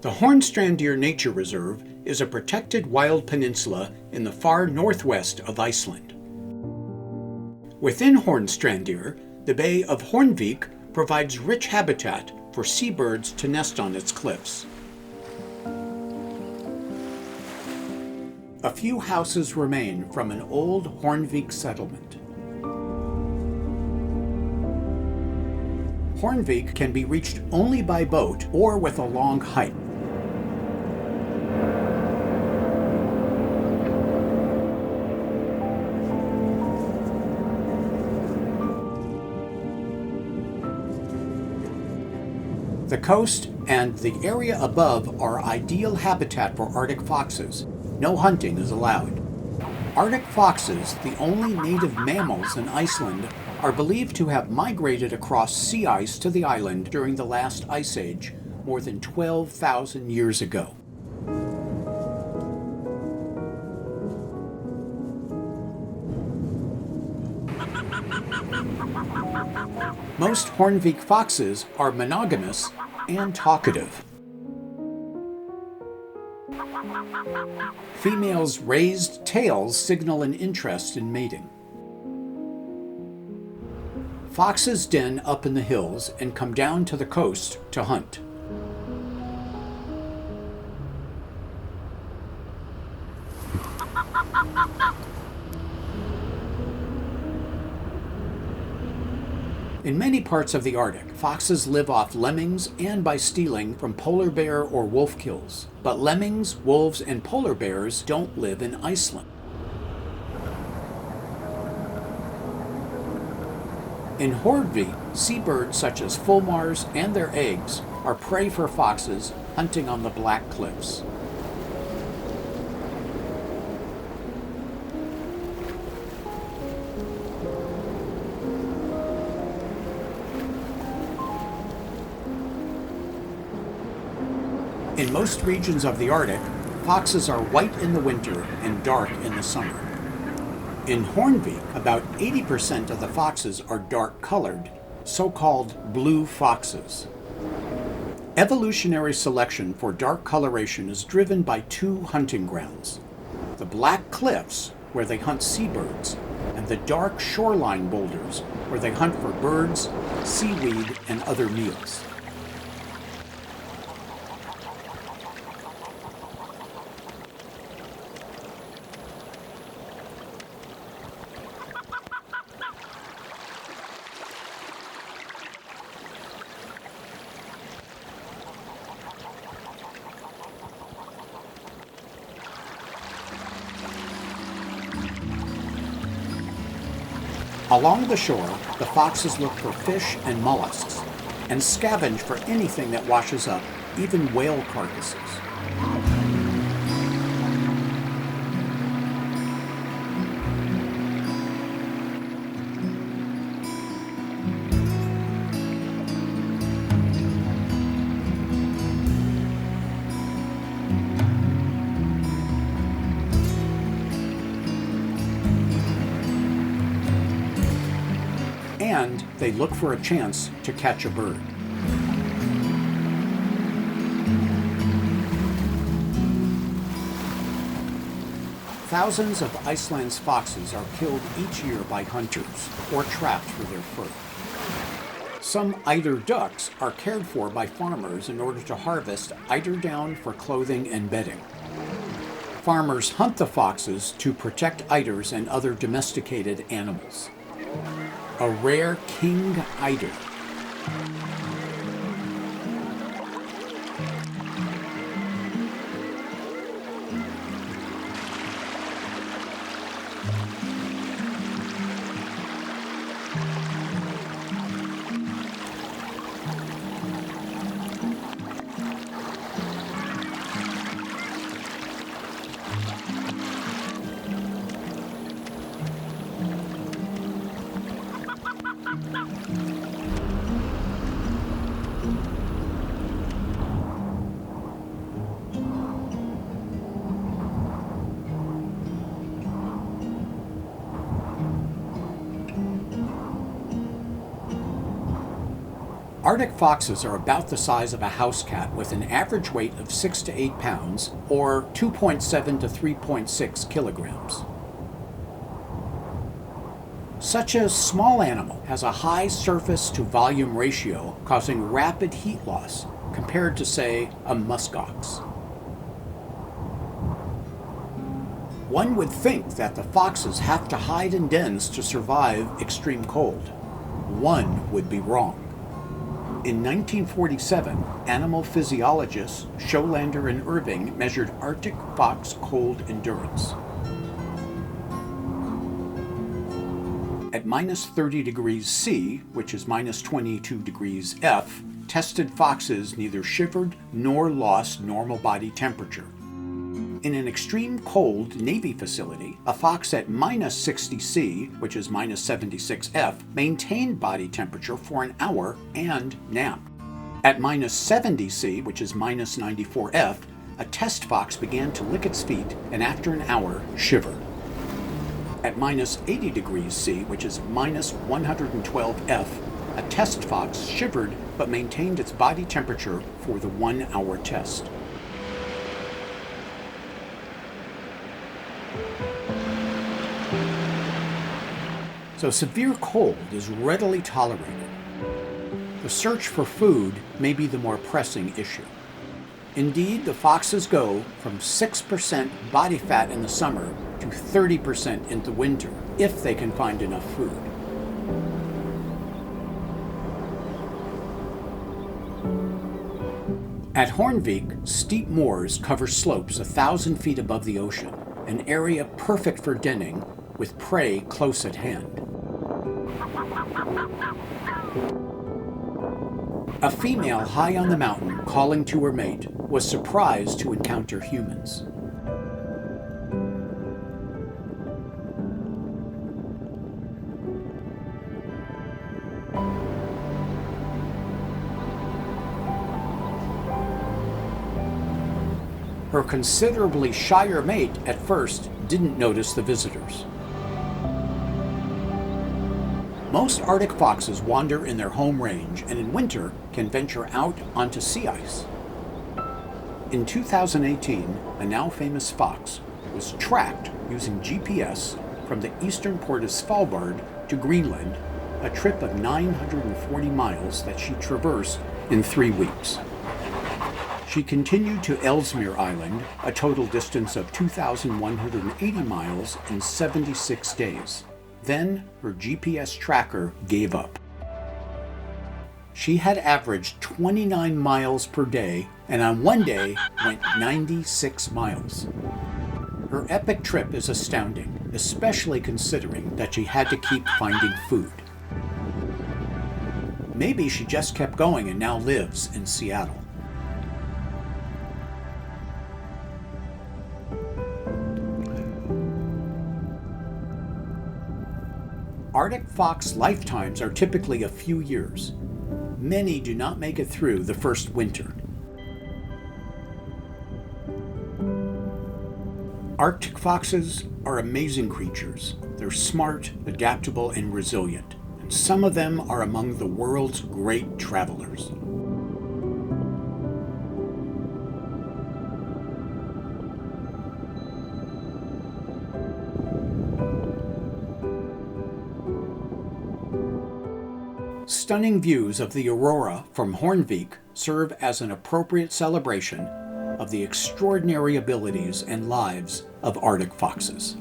The Hornstrandir Nature Reserve is a protected wild peninsula in the far northwest of Iceland. Within Hornstrandir, the Bay of Hornvik provides rich habitat for seabirds to nest on its cliffs. A few houses remain from an old Hornvik settlement. Hornvik can be reached only by boat or with a long hike. The coast and the area above are ideal habitat for Arctic foxes. No hunting is allowed. Arctic foxes, the only native mammals in Iceland, are believed to have migrated across sea ice to the island during the last ice age, more than 12,000 years ago. Most Hornvik foxes are monogamous and talkative. Females' raised tails signal an interest in mating. Foxes den up in the hills and come down to the coast to hunt. In many parts of the Arctic, foxes live off lemmings and by stealing from polar bear or wolf kills. But lemmings, wolves, and polar bears don't live in Iceland. In Hornvik, seabirds such as fulmars and their eggs are prey for foxes hunting on the Black Cliffs. In most regions of the Arctic, foxes are white in the winter and dark in the summer. In Hornvik, about 80% of the foxes are dark-colored, so-called blue foxes. Evolutionary selection for dark coloration is driven by two hunting grounds: the Black Cliffs, where they hunt seabirds, and the dark shoreline boulders, where they hunt for birds, seaweed, and other meals. Along the shore, the foxes look for fish and mollusks, and scavenge for anything that washes up, even whale carcasses. And they look for a chance to catch a bird. Thousands of Iceland's foxes are killed each year by hunters or trapped for their fur. Some eider ducks are cared for by farmers in order to harvest eider down for clothing and bedding. Farmers hunt the foxes to protect eiders and other domesticated animals. A rare king eider. Arctic foxes are about the size of a house cat with an average weight of 6 to 8 pounds or 2.7 to 3.6 kilograms. Such a small animal has a high surface to volume ratio, causing rapid heat loss compared to, say, a muskox. One would think that the foxes have to hide in dens to survive extreme cold. One would be wrong. In 1947, animal physiologists Scholander and Irving measured Arctic fox cold endurance. At minus 30 degrees C, which is minus 22 degrees F, tested foxes neither shivered nor lost normal body temperature. In an extreme cold Navy facility, a fox at minus 60 C, which is minus 76 F, maintained body temperature for an hour and napped. At minus 70 C, which is minus 94 F, a test fox began to lick its feet and after an hour shivered. At minus 80 degrees C, which is minus 112 F, a test fox shivered but maintained its body temperature for the 1 hour test. So severe cold is readily tolerated. The search for food may be the more pressing issue. Indeed, the foxes go from 6% body fat in the summer to 30% in the winter, if they can find enough food. At Hornvik, steep moors cover slopes 1,000 feet above the ocean, an area perfect for denning with prey close at hand. A female high on the mountain calling to her mate was surprised to encounter humans. Her considerably shyer mate at first didn't notice the visitors. Most Arctic foxes wander in their home range and in winter can venture out onto sea ice. In 2018, a now famous fox was tracked using GPS from the eastern port of Svalbard to Greenland, a trip of 940 miles that she traversed in 3 weeks. She continued to Ellesmere Island, a total distance of 2,180 miles in 76 days. Then her GPS tracker gave up. She had averaged 29 miles per day and on one day went 96 miles. Her epic trip is astounding, especially considering that she had to keep finding food. Maybe she just kept going and now lives in Seattle. Arctic fox lifetimes are typically a few years. Many do not make it through the first winter. Arctic foxes are amazing creatures. They're smart, adaptable, and resilient. And some of them are among the world's great travelers. Stunning views of the aurora from Hornvik serve as an appropriate celebration of the extraordinary abilities and lives of Arctic foxes.